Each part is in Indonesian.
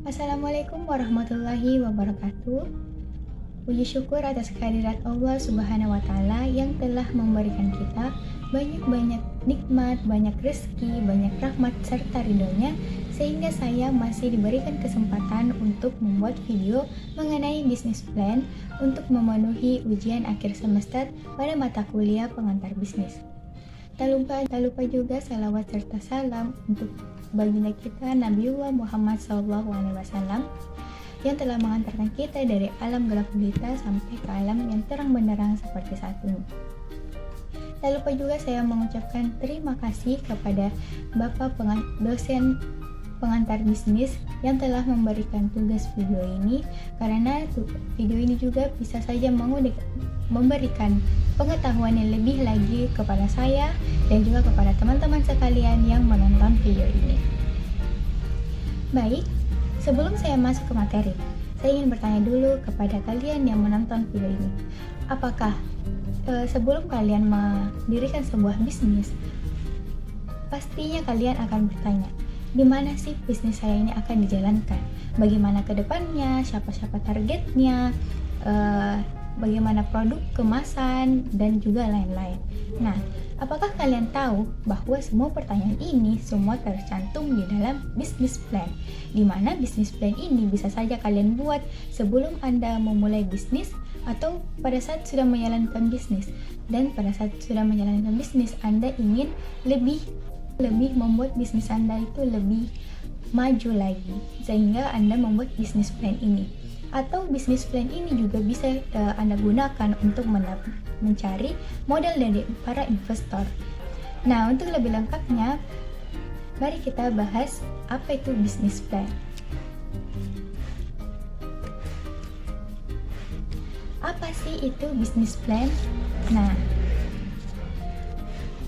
Assalamualaikum warahmatullahi wabarakatuh. Puji syukur atas kehadirat Allah Subhanahu wa Ta'ala yang telah memberikan kita banyak-banyak nikmat, banyak rezeki, banyak rahmat serta ridhonya, sehingga saya masih diberikan kesempatan untuk membuat video mengenai bisnis plan untuk memenuhi ujian akhir semester pada mata kuliah pengantar bisnis. Tak lupa juga salawat serta salam untuk baginda kita Nabiullah Muhammad SAW yang telah mengantarkan kita dari alam gelap gulita sampai ke alam yang terang benderang seperti saat ini. Tak lupa juga saya mengucapkan terima kasih kepada Bapak dosen pengantar bisnis yang telah memberikan tugas video ini, karena video ini juga bisa saja memberikan pengetahuan yang lebih lagi kepada saya dan juga kepada teman-teman sekalian yang menonton video ini. Baik, sebelum saya masuk ke materi, saya ingin bertanya dulu kepada kalian yang menonton video ini. Apakah sebelum kalian mendirikan sebuah bisnis, pastinya kalian akan bertanya, di mana sih bisnis saya ini akan dijalankan? Bagaimana ke depannya? Siapa-siapa targetnya? Bagaimana produk, kemasan, dan juga lain-lain. Nah, apakah kalian tahu bahwa semua pertanyaan ini semua tercantum di dalam business plan? Di mana business plan ini bisa saja kalian buat sebelum Anda memulai bisnis atau pada saat sudah menjalankan bisnis. Dan pada saat sudah menjalankan bisnis, Anda ingin lebih membuat bisnis Anda itu lebih maju lagi, sehingga Anda membuat bisnis plan ini. Atau bisnis plan ini juga bisa Anda gunakan untuk mencari modal dari para investor. Nah, untuk lebih lengkapnya, mari kita bahas apa itu bisnis plan. Apa sih itu bisnis plan? Nah,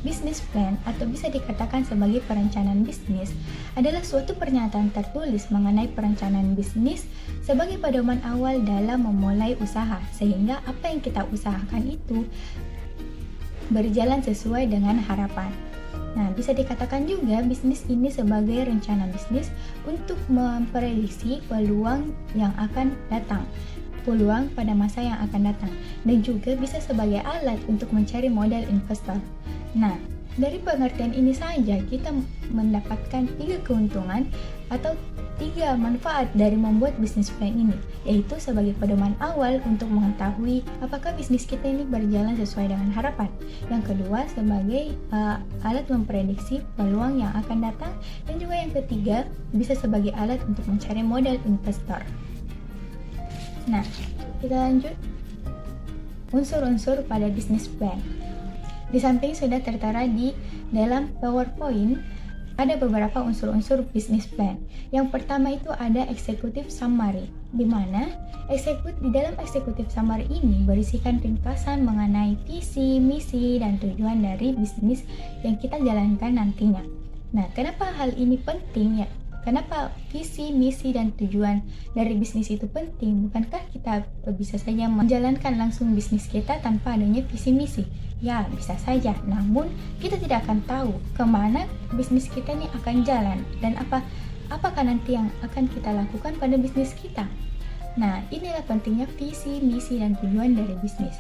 bisnis plan atau bisa dikatakan sebagai perencanaan bisnis adalah suatu pernyataan tertulis mengenai perencanaan bisnis sebagai pedoman awal dalam memulai usaha, sehingga apa yang kita usahakan itu berjalan sesuai dengan harapan. Nah, bisa dikatakan juga bisnis ini sebagai rencana bisnis untuk memprediksi peluang yang akan datang, peluang pada masa yang akan datang, dan juga bisa sebagai alat untuk mencari modal investor. Nah, dari pengertian ini saja kita mendapatkan 3 keuntungan atau 3 manfaat dari membuat bisnis plan ini, yaitu sebagai pedoman awal untuk mengetahui apakah bisnis kita ini berjalan sesuai dengan harapan. Yang kedua, sebagai alat memprediksi peluang yang akan datang, dan juga yang ketiga, bisa sebagai alat untuk mencari modal investor. Nah, kita lanjut unsur-unsur pada bisnis plan. Di samping sudah tertera di dalam PowerPoint, ada beberapa unsur-unsur bisnis plan. Yang pertama itu ada executive summary, di mana di dalam executive summary ini berisikan ringkasan mengenai visi, misi, dan tujuan dari bisnis yang kita jalankan nantinya. Nah, kenapa hal ini penting ya? Kenapa visi, misi, dan tujuan dari bisnis itu penting? Bukankah kita bisa saja menjalankan langsung bisnis kita tanpa adanya visi, misi? Ya, bisa saja. Namun, kita tidak akan tahu kemana bisnis kita ini akan jalan dan apakah nanti yang akan kita lakukan pada bisnis kita. Nah, inilah pentingnya visi, misi, dan tujuan dari bisnis.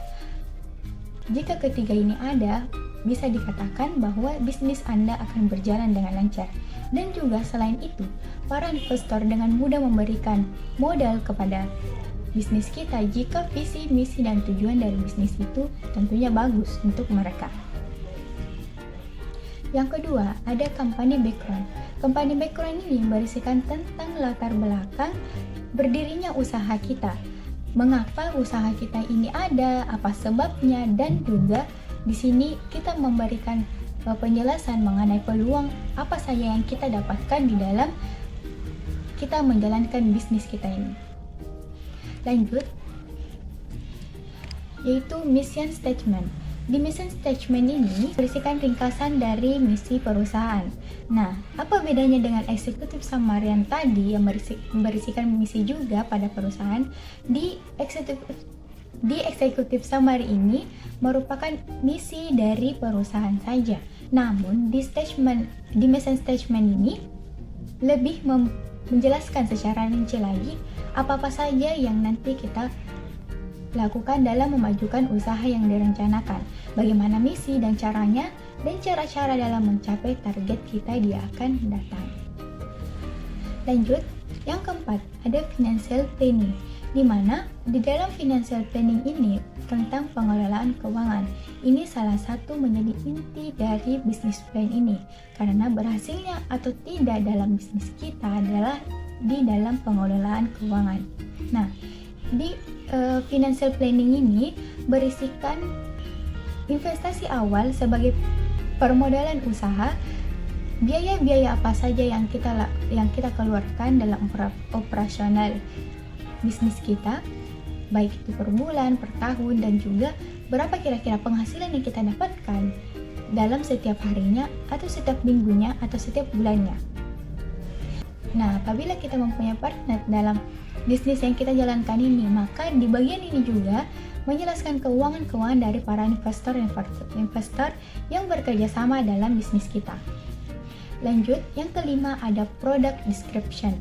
Jika ketiga ini ada, bisa dikatakan bahwa bisnis Anda akan berjalan dengan lancar. Dan juga selain itu, para investor dengan mudah memberikan modal kepada bisnis kita jika visi, misi, dan tujuan dari bisnis itu tentunya bagus untuk mereka. Yang kedua, ada company background. Company background ini berisikan tentang latar belakang berdirinya usaha kita. Mengapa usaha kita ini ada, apa sebabnya, dan juga di sini kita memberikan penjelasan mengenai peluang apa saja yang kita dapatkan di dalam kita menjalankan bisnis kita ini. Lanjut, yaitu mission statement. Di mission statement ini berisikan ringkasan dari misi perusahaan. Nah, apa bedanya dengan executive summary yang tadi yang berisikan misi juga pada perusahaan? Di executive summary ini merupakan misi dari perusahaan saja. Namun di mission statement ini lebih menjelaskan secara rinci lagi apa-apa saja yang nanti kita lakukan dalam memajukan usaha yang direncanakan, bagaimana misi dan caranya, dan cara-cara dalam mencapai target kita di akan datang. Lanjut, yang keempat, ada financial planning, di mana di dalam financial planning ini tentang pengelolaan keuangan. Ini salah satu menjadi inti dari bisnis plan ini, karena berhasilnya atau tidak dalam bisnis kita adalah di dalam pengelolaan keuangan. Nah, di financial planning ini berisikan investasi awal sebagai permodalan usaha, biaya-biaya apa saja yang kita keluarkan dalam operasional bisnis kita, baik itu per bulan, per tahun, dan juga berapa kira-kira penghasilan yang kita dapatkan dalam setiap harinya, atau setiap minggunya, atau setiap bulannya. Nah, apabila kita mempunyai partner dalam bisnis yang kita jalankan ini, maka di bagian ini juga menjelaskan keuangan-keuangan dari para investor yang bekerja sama dalam bisnis kita. Lanjut, yang kelima ada product description,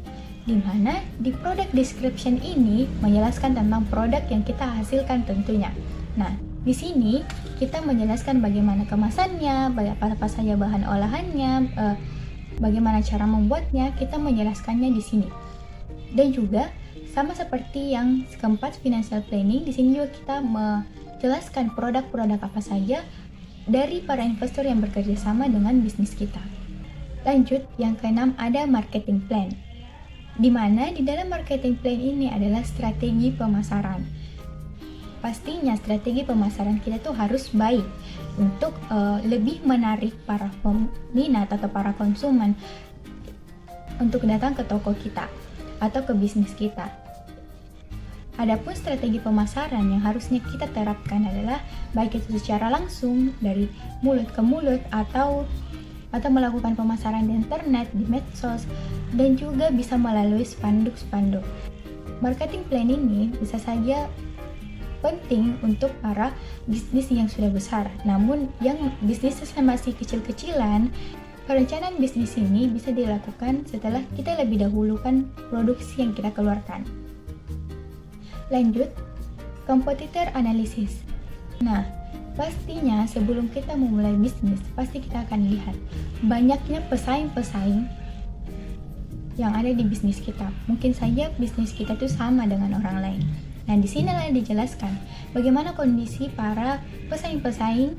di mana di product description ini menjelaskan tentang produk yang kita hasilkan tentunya. Nah, di sini kita menjelaskan bagaimana kemasannya, apa saja bahan olahannya, bagaimana cara membuatnya, kita menjelaskannya di sini. Dan juga sama seperti yang keempat financial planning, di sini juga kita menjelaskan produk-produk apa saja dari para investor yang bekerja sama dengan bisnis kita. Lanjut, yang keenam ada marketing plan, di mana di dalam marketing plan ini adalah strategi pemasaran. Pastinya strategi pemasaran kita tuh harus baik untuk lebih menarik para peminat atau para konsumen untuk datang ke toko kita atau ke bisnis kita. Adapun strategi pemasaran yang harusnya kita terapkan adalah baik itu secara langsung dari mulut ke mulut atau melakukan pemasaran di internet, di medsos, dan juga bisa melalui spanduk-spanduk. Marketing plan ini bisa saja penting untuk para bisnis yang sudah besar, namun yang bisnisnya masih kecil-kecilan, perencanaan bisnis ini bisa dilakukan setelah kita lebih dahulukan produksi yang kita keluarkan. Lanjut, competitor analysis. Nah, pastinya sebelum kita memulai bisnis, pasti kita akan lihat banyaknya pesaing-pesaing yang ada di bisnis kita. Mungkin saja bisnis kita itu sama dengan orang lain. Nah, di sinilah dijelaskan bagaimana kondisi para pesaing-pesaing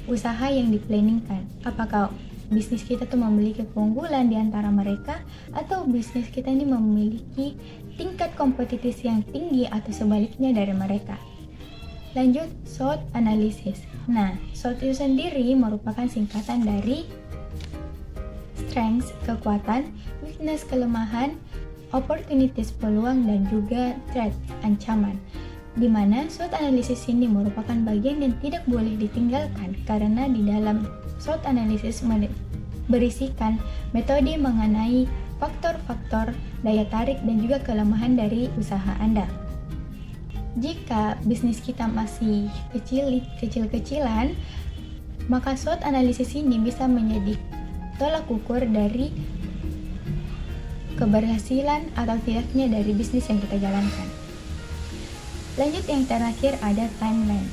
usaha yang diplanningkan. Apakah bisnis kita tuh memiliki keunggulan di antara mereka, atau bisnis kita ini memiliki tingkat kompetitif yang tinggi atau sebaliknya dari mereka. Lanjut, SWOT analysis. Nah, SWOT itu sendiri merupakan singkatan dari strengths, kekuatan, weakness, kelemahan, opportunities, peluang, dan juga threat, ancaman. Di mana SWOT analysis ini merupakan bagian yang tidak boleh ditinggalkan, karena di dalam SWOT analysis berisikan metode mengenai faktor-faktor daya tarik dan juga kelemahan dari usaha Anda. Jika bisnis kita masih kecil-kecilan, maka SWOT analisis ini bisa menjadi tolak ukur dari keberhasilan atau tidaknya dari bisnis yang kita jalankan. Lanjut, yang terakhir ada timeline.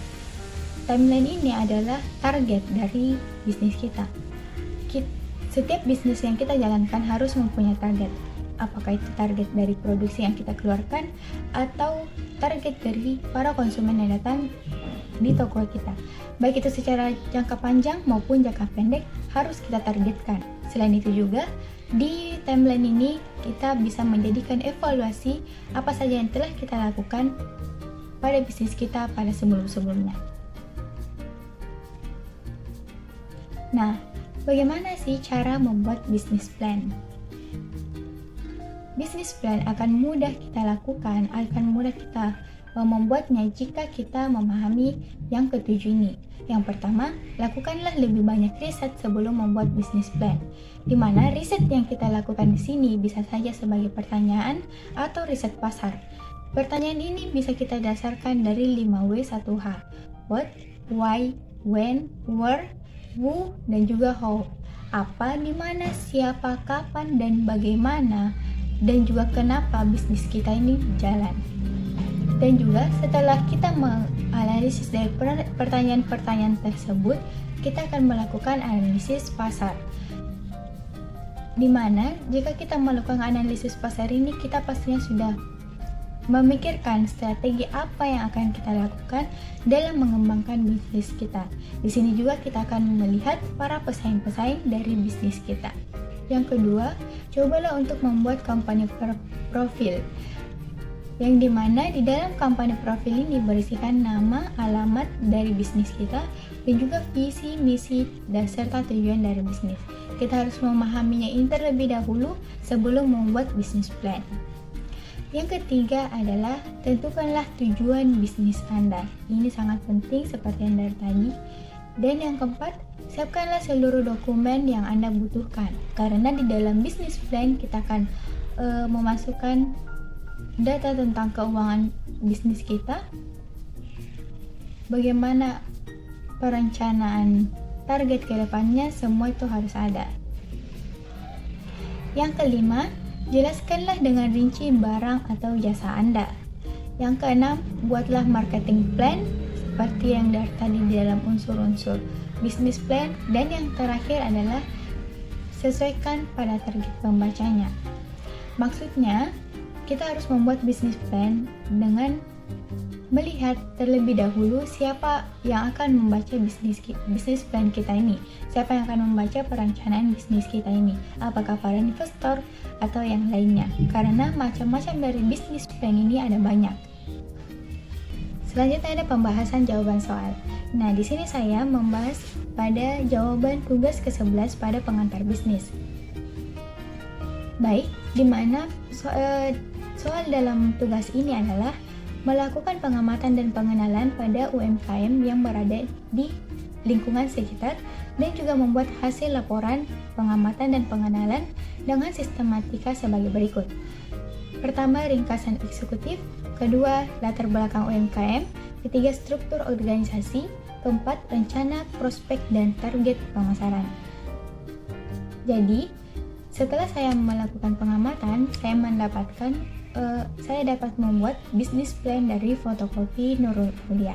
Timeline ini adalah target dari bisnis kita. Setiap bisnis yang kita jalankan harus mempunyai target. Apakah itu target dari produksi yang kita keluarkan atau target dari para konsumen yang datang di toko kita. Baik itu secara jangka panjang maupun jangka pendek harus kita targetkan. Selain itu juga di timeline ini kita bisa menjadikan evaluasi apa saja yang telah kita lakukan pada bisnis kita pada sebelum-sebelumnya. Nah, bagaimana sih cara membuat bisnis plan? Bisnis plan akan mudah kita lakukan, akan mudah kita membuatnya jika kita memahami yang ketujuh ini. Yang pertama, lakukanlah lebih banyak riset sebelum membuat bisnis plan. Di mana riset yang kita lakukan di sini bisa saja sebagai pertanyaan atau riset pasar. Pertanyaan ini bisa kita dasarkan dari 5W1H. What, why, when, where, who, dan juga how. Apa, di mana, siapa, kapan, dan bagaimana. dan juga kenapa bisnis kita ini jalan. Dan juga setelah kita menganalisis dari pertanyaan-pertanyaan tersebut, kita akan melakukan analisis pasar. Dimana jika kita melakukan analisis pasar ini, kita pastinya sudah memikirkan strategi apa yang akan kita lakukan dalam mengembangkan bisnis kita. Di sini juga kita akan melihat para pesaing-pesaing dari bisnis kita. Yang kedua, cobalah untuk membuat company profile, yang dimana di dalam company profile ini berisikan nama, alamat dari bisnis kita, dan juga visi, misi, dan serta tujuan dari bisnis. Kita harus memahaminya terlebih dahulu sebelum membuat bisnis plan. Yang ketiga adalah tentukanlah tujuan bisnis Anda. Ini sangat penting seperti yang dari tadi. Dan yang keempat, siapkanlah seluruh dokumen yang Anda butuhkan. Karena di dalam bisnis plan kita akan memasukkan data tentang keuangan bisnis kita, bagaimana perencanaan target ke depannya, semua itu harus ada. Yang kelima, jelaskanlah dengan rinci barang atau jasa Anda. Yang keenam, buatlah marketing plan seperti yang dari tadi di dalam unsur-unsur bisnis plan. Dan yang terakhir adalah sesuaikan pada target pembacanya. Maksudnya, kita harus membuat bisnis plan dengan melihat terlebih dahulu siapa yang akan membaca bisnis plan kita ini, siapa yang akan membaca perencanaan bisnis kita ini, apakah para investor atau yang lainnya, karena macam-macam dari bisnis plan ini ada banyak. Selanjutnya ada pembahasan jawaban soal. Nah, di sini saya membahas pada jawaban tugas ke-11 pada pengantar bisnis. Baik, di mana soal dalam tugas ini adalah melakukan pengamatan dan pengenalan pada UMKM yang berada di lingkungan sekitar dan juga membuat hasil laporan pengamatan dan pengenalan dengan sistematika sebagai berikut. Pertama, ringkasan eksekutif. Kedua, latar belakang UMKM. Ketiga, struktur organisasi. Keempat, rencana, prospek, dan target pemasaran. Jadi, setelah saya melakukan pengamatan, saya dapat membuat bisnis plan dari fotokopi Nurul Aulia.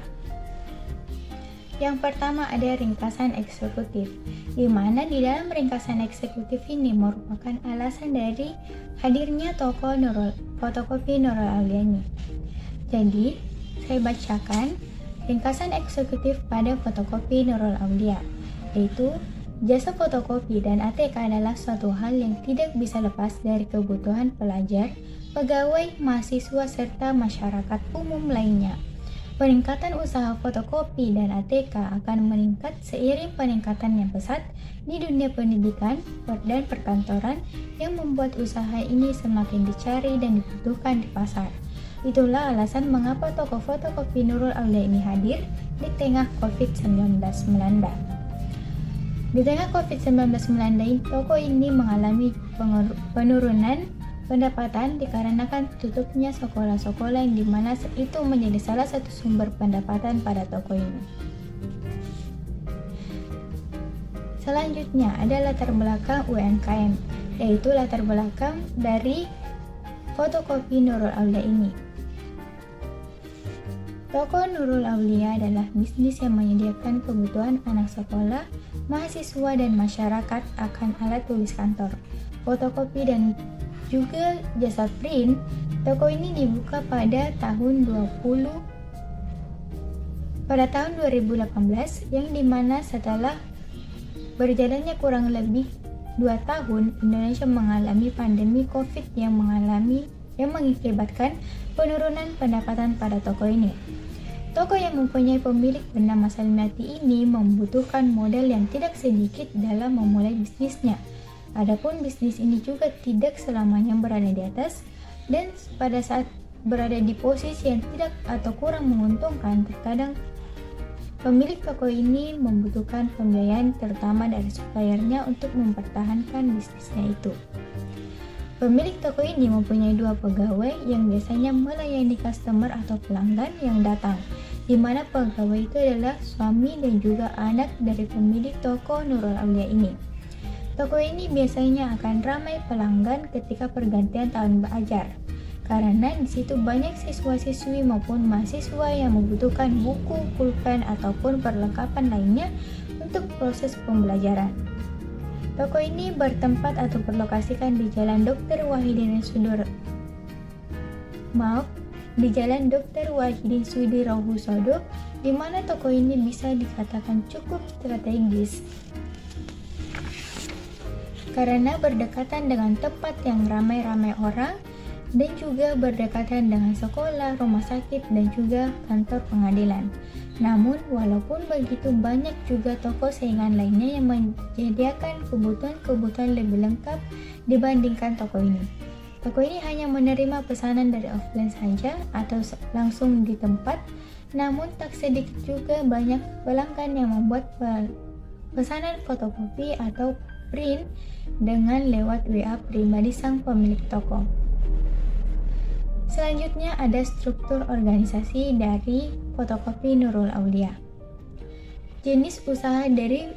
Yang pertama ada ringkasan eksekutif, di mana di dalam ringkasan eksekutif ini merupakan alasan dari hadirnya fotokopi Nurul Aulia ini. Jadi, saya bacakan ringkasan eksekutif pada fotokopi Nurul Aulia, yaitu jasa fotokopi dan ATK adalah suatu hal yang tidak bisa lepas dari kebutuhan pelajar, pegawai, mahasiswa, serta masyarakat umum lainnya. Peningkatan usaha fotokopi dan ATK akan meningkat seiring peningkatan yang pesat di dunia pendidikan dan perkantoran yang membuat usaha ini semakin dicari dan dibutuhkan di pasar. Itulah alasan mengapa toko fotokopi Nurul Aulia ini hadir di tengah COVID-19 melanda. Di tengah COVID-19 melanda, toko ini mengalami penurunan pendapatan dikarenakan tutupnya sekolah-sekolah yang dimana itu menjadi salah satu sumber pendapatan pada toko ini. Selanjutnya ada latar belakang UMKM, yaitu latar belakang dari fotokopi Nurul Aulia ini. Toko Nurul Aulia adalah bisnis yang menyediakan kebutuhan anak sekolah, mahasiswa, dan masyarakat akan alat tulis kantor, fotokopi, dan juga jasa print. Toko ini dibuka pada tahun 2018 yang dimana setelah berjalannya kurang lebih 2 tahun, Indonesia mengalami pandemi COVID yang mengakibatkan penurunan pendapatan pada toko ini. Toko yang mempunyai pemilik bernama Salmiati ini membutuhkan modal yang tidak sedikit dalam memulai bisnisnya. Adapun bisnis ini juga tidak selamanya berada di atas, dan pada saat berada di posisi yang tidak atau kurang menguntungkan, terkadang pemilik toko ini membutuhkan pembiayaan terutama dari suppliernya untuk mempertahankan bisnisnya itu. Pemilik toko ini mempunyai 2 pegawai yang biasanya melayani customer atau pelanggan yang datang, di mana pegawai itu adalah suami dan juga anak dari pemilik toko Nurul Aulia ini. Toko ini biasanya akan ramai pelanggan ketika pergantian tahun ajar, karena di situ banyak siswa-siswi maupun mahasiswa yang membutuhkan buku, pulpen, ataupun perlengkapan lainnya untuk proses pembelajaran. Toko ini bertempat atau berlokasikan di Jalan Dr. Wahidin Sudirohusodo, di mana toko ini bisa dikatakan cukup strategis karena berdekatan dengan tempat yang ramai-ramai orang dan juga berdekatan dengan sekolah, rumah sakit, dan juga kantor pengadilan. Namun, walaupun begitu banyak juga toko saingan lainnya yang menyediakan kebutuhan-kebutuhan lebih lengkap dibandingkan toko ini. Toko ini hanya menerima pesanan dari offline saja atau langsung di tempat, namun tak sedikit juga banyak pelanggan yang membuat pesanan fotokopi atau print dengan lewat WA pribadi sang pemilik toko. Selanjutnya ada struktur organisasi dari Fotokopi Nurul Aulia. Jenis usaha dari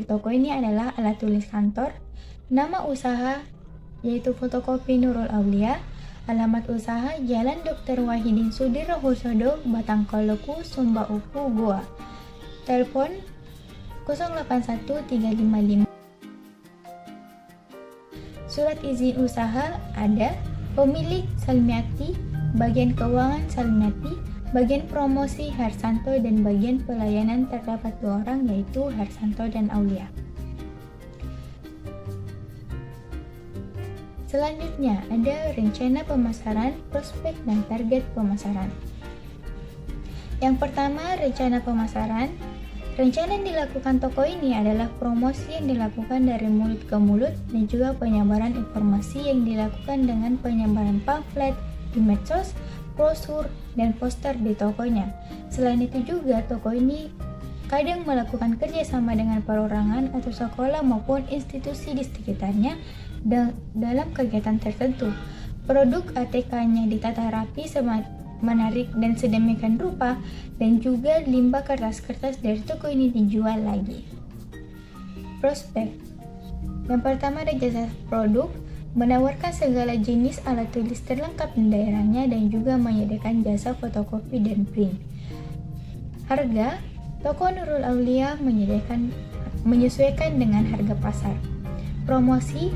toko ini adalah alat tulis kantor, nama usaha yaitu Fotokopi Nurul Aulia, alamat usaha Jalan Dr. Wahidin Sudirohusodo, Batangkoloku, Sumba Upu, Goa. Telepon 081355. Surat izin usaha ada pemilik Salmiati, bagian keuangan Salmiati, bagian promosi Harsanto, dan bagian pelayanan terdapat 2 orang yaitu Harsanto dan Aulia. Selanjutnya ada rencana pemasaran, prospek, dan target pemasaran. Yang pertama, rencana pemasaran. Rencana yang dilakukan toko ini adalah promosi yang dilakukan dari mulut ke mulut dan juga penyebaran informasi yang dilakukan dengan penyebaran pamflet di medsos, brosur, dan poster di tokonya. Selain itu juga toko ini kadang melakukan kerjasama dengan perorangan atau sekolah maupun institusi di sekitarnya dalam kegiatan tertentu. Produk ATK-nya ditata rapi, menarik dan sedemikian rupa, dan juga limbah kertas-kertas dari toko ini dijual lagi. Prospek. Yang pertama ada jasa produk, menawarkan segala jenis alat tulis terlengkap di daerahnya dan juga menyediakan jasa fotokopi dan print. Harga, toko Nurul Aulia menyesuaikan dengan harga pasar. Promosi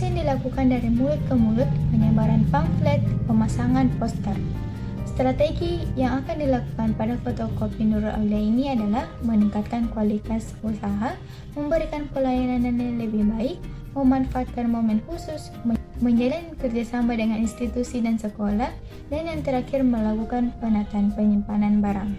yang dilakukan dari mulut ke mulut, penyebaran pamflet, pemasangan poster. Strategi yang akan dilakukan pada Fotokopi Nurul Aulia ini adalah meningkatkan kualitas usaha, memberikan pelayanan yang lebih baik, memanfaatkan momen khusus, menjalin kerjasama dengan institusi dan sekolah, dan yang terakhir melakukan penataan penyimpanan barang.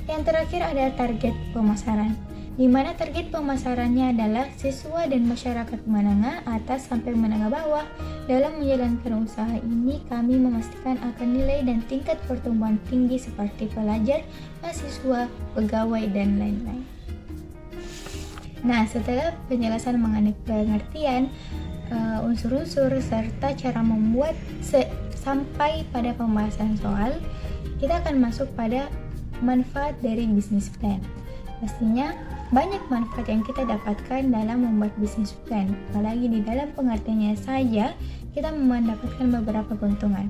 Yang terakhir ada target pemasaran, di mana target pemasarannya adalah siswa dan masyarakat menengah atas sampai menengah bawah. Dalam menjalankan usaha ini, kami memastikan akan nilai dan tingkat pertumbuhan tinggi seperti pelajar, mahasiswa, pegawai, dan lain-lain. Nah, setelah penjelasan mengenai pengertian unsur-unsur serta cara membuat sampai pada pembahasan soal, kita akan masuk pada manfaat dari bisnis plan. Pastinya banyak manfaat yang kita dapatkan dalam membuat bisnis plan, apalagi di dalam pengertiannya saja kita mendapatkan beberapa keuntungan.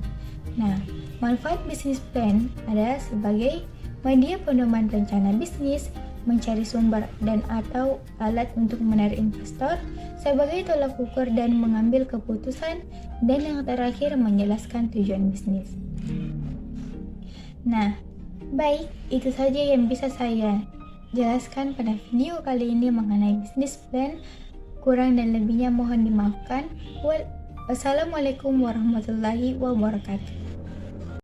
Nah, manfaat bisnis plan adalah sebagai media pedoman rencana bisnis, mencari sumber dan atau alat untuk menarik investor, sebagai tolak ukur dan mengambil keputusan, dan yang terakhir menjelaskan tujuan bisnis. Nah, baik, itu saja yang bisa saya jelaskan pada video kali ini mengenai bisnis plan. Kurang dan lebihnya mohon dimaafkan. Wassalamualaikum warahmatullahi wabarakatuh.